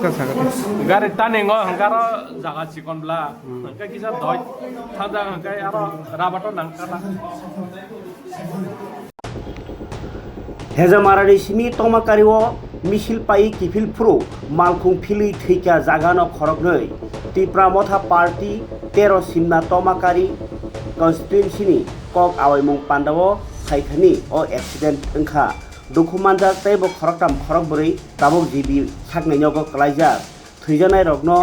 hangka sakate gari taningo hangkaro jaga chikonbla hangka kisa doi thanda hangka aro rabato nangkara হেজামারানি Simi তমাকারিও মিছিল পাই কিফিল ফ্রু মালখুং ফিলি থৈকা জাগানো খরগनै ত্রিপুরা মথা party 13 Simna তমাকারি কনস্টিটুয়েন্সিनि cock আওয়াইমুং পান্डाও সাইখাनि ও accident ओंखा दुखुमानजाक तैबो खरगताम खरगबरै Tabuk जिबि सागनायनोगो क्लाइजाक थैजानाय रगनो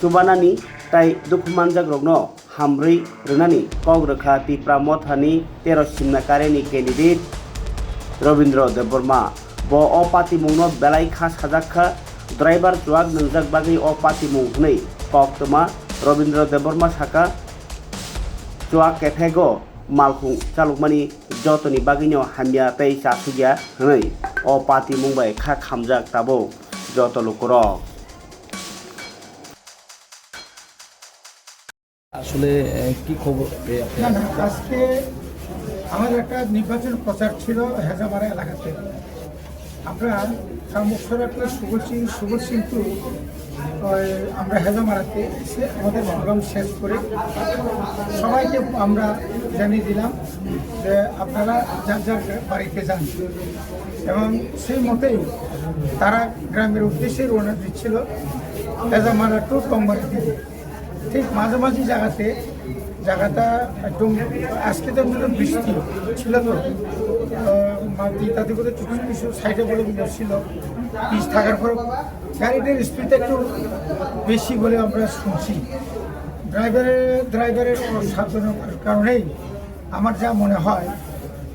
जुबानानि ताइ दुखुमानजाक रगनो हामब्रै रनानि কক रोखा त्रिपुरा मथानि 13 सिमना कारेनि candidate Ravindra Debbarma bo o patimungno belai kha sajakha driver chuak nangjak bagi o patimung hnei kok toma Robindra Deborma saka chuak kethego malkhung chalukmani jotoni bagino hamya tei chasugya hnei o patimung bai kha khamjak tabo joto lokorok আসলে কি খবর আজকে আমাদের একটা নির্বাচন প্রচার ছিল হেজামারা এলাকাতে আমরা মুখ্যর একটা সুবল সিংটু আমরা হেজামারাতে এসে আমাদের প্রোগ্রাম শেষ করে সবাইকে আমরা জানিয়ে দিলাম যে আপনারা যার যার বাড়িতে যান এবং সেই মতেই তারা গ্রামের উদ্দেশ্যে রওনা দিচ্ছিল হেজামারা টু টংবাড়ির দিকে ঠিক মাঝামাঝি জায়গাটা একদম আজকে তো বৃষ্টি ছিল তো তাতে করে কিছু সাইডে বলে ছিল পিচ থাকার পর গাড়িটার স্পিডটা একটু বেশি বলে আমরা শুনছি ড্রাইভারের অসাবধানতার কারণেই আমার যা মনে হয়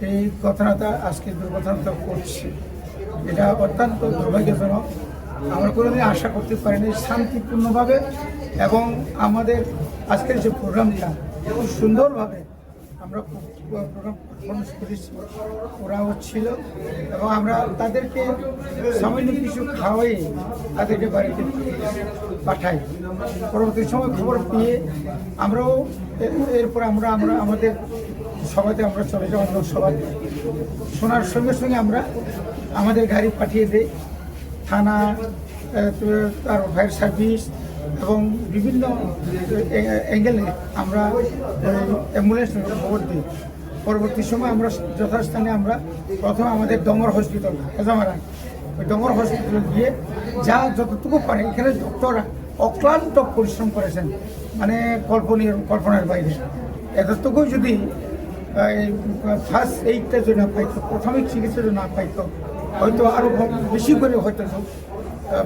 এই ঘটনাটা আজকে দুর্ঘটনাটা করছে এটা অত্যন্ত দুর্ভাগ্যজনক আমরা কোনোদিন আশা করতে পারিনি শান্তিপূর্ণভাবে এবং আমাদের আজকের যে প্রোগ্রামটা খুব সুন্দরভাবে আমরা প্রোগ্রাম পারফরমেন্স করেছি ওরা হচ্ছিল এবং আমরা তাদেরকে সামান্য কিছু খাওয়াই তাদেরকে বাড়িতে পাঠাই পরবর্তী সময় খবর পেয়ে আমরাও এরপর আমরা আমাদের সভাতে আমরা চলে যাই অন্য সভাতে শোনার সঙ্গে সঙ্গে আমরা আমাদের গাড়ি পাঠিয়ে দিই থানা আর ফায়ার সার্ভিস এবং বিভিন্ন অ্যাঙ্গেলে আমরা অ্যাম্বুলেন্স খবর দিই পরবর্তী সময় আমরা যথাস্থানে আমরা প্রথমে আমাদের ডঙ্গর হসপিটাল হেজামারা ওই ডঙ্গর হসপিটালে গিয়ে যা যতটুকু পারে এখানে ডক্টররা অক্লান্ত পরিশ্রম করেছেন মানে কল্পনার বাইরে এতটুকু যদি ফার্স্ট এইডটা যদি না পাইতো প্রাথমিক চিকিৎসা যদি না পাইতো হয়তো আরও বেশি করে হয়তো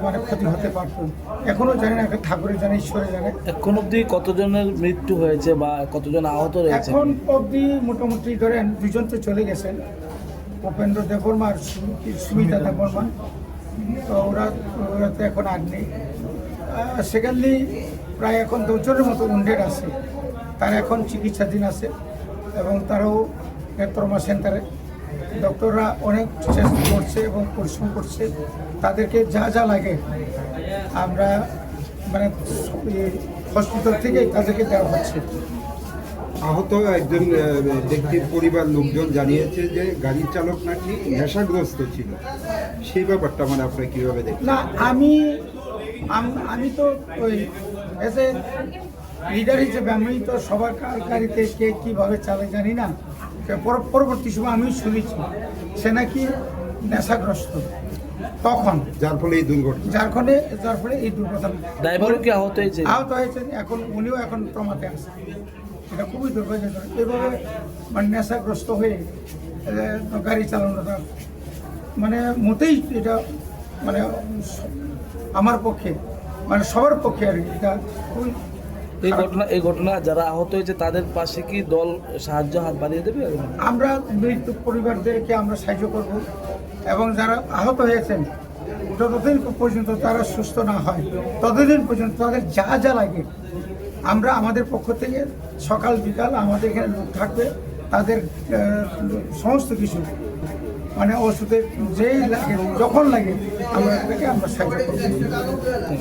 মানে ক্ষতি হতে পারত এখনো জানি না ঠাকুরের জানে ঈশ্বরে জানে এখন অবধি কতজনের মৃত্যু হয়েছে বা কতজন আহত রয়েছে এখন অবধি মোটামুটি ধরেন দুজন তো চলে গেছেন উপেন্দ্র দেববর্মা আর সুমিতা দেববর্মা তো ওরা তো এখন আর নেই সেকেন্ডলি প্রায় এখন 10 জনের মতো উন্ডেড আছে তারা এখন চিকিৎসাধীন আছে এবং তারাও ট্রমা সেন্টারে ডক্টররা অনেক চেষ্টা করছে এবং পরিশ্রম করছে তাদেরকে যা যা লাগে আমরা মানে হসপিটাল থেকে তাদেরকে দেওয়া হচ্ছে আহত একজন ব্যক্তির পরিবার লোকজন জানিয়েছে যে গাড়ির চালক নাকি নেশাগ্রস্ত ছিল সেই ব্যাপারটা মানে আপনারা কীভাবে দেখেন না আমি তো ওই এজ এ লিডার হিসেবে আমি তো সবার গাড়িতে কে কীভাবে চালায় জানি না পরবর্তী সময় আমি শুনেছি সে নাকি নেশাগ্রস্ত তখন যার ফলে এই দুর্ঘটনা ড্রাইভারও কি আহত হয়েছেন এখন উনিও এখন ট্রমাতে আছে এটা খুবই দুর্ভাগ্যজনক এইভাবে মানে নেশাগ্রস্ত হয়ে গাড়ি চালানোটা মানে মোটেই এটা মানে আমার পক্ষে মানে সবার পক্ষে আর কি এটা খুবই এই ঘটনা যারা আহত হয়েছে তাদের পাশে কি দল সাহায্য হাত বাড়িয়ে দেবে আমরা মৃত পরিবারদেরকে আমরা সাহায্য করব এবং যারা আহত হয়েছেন যতদিন পর্যন্ত তারা সুস্থ না হয় ততদিন পর্যন্ত তাদের যা যা লাগে আমরা আমাদের পক্ষ থেকে সকাল বিকাল আমাদের এখানে লোক থাকবে তাদের সমস্ত কিছু মানে ওষুধের যেই লাগে যখন লাগে আমরা সাহায্য করব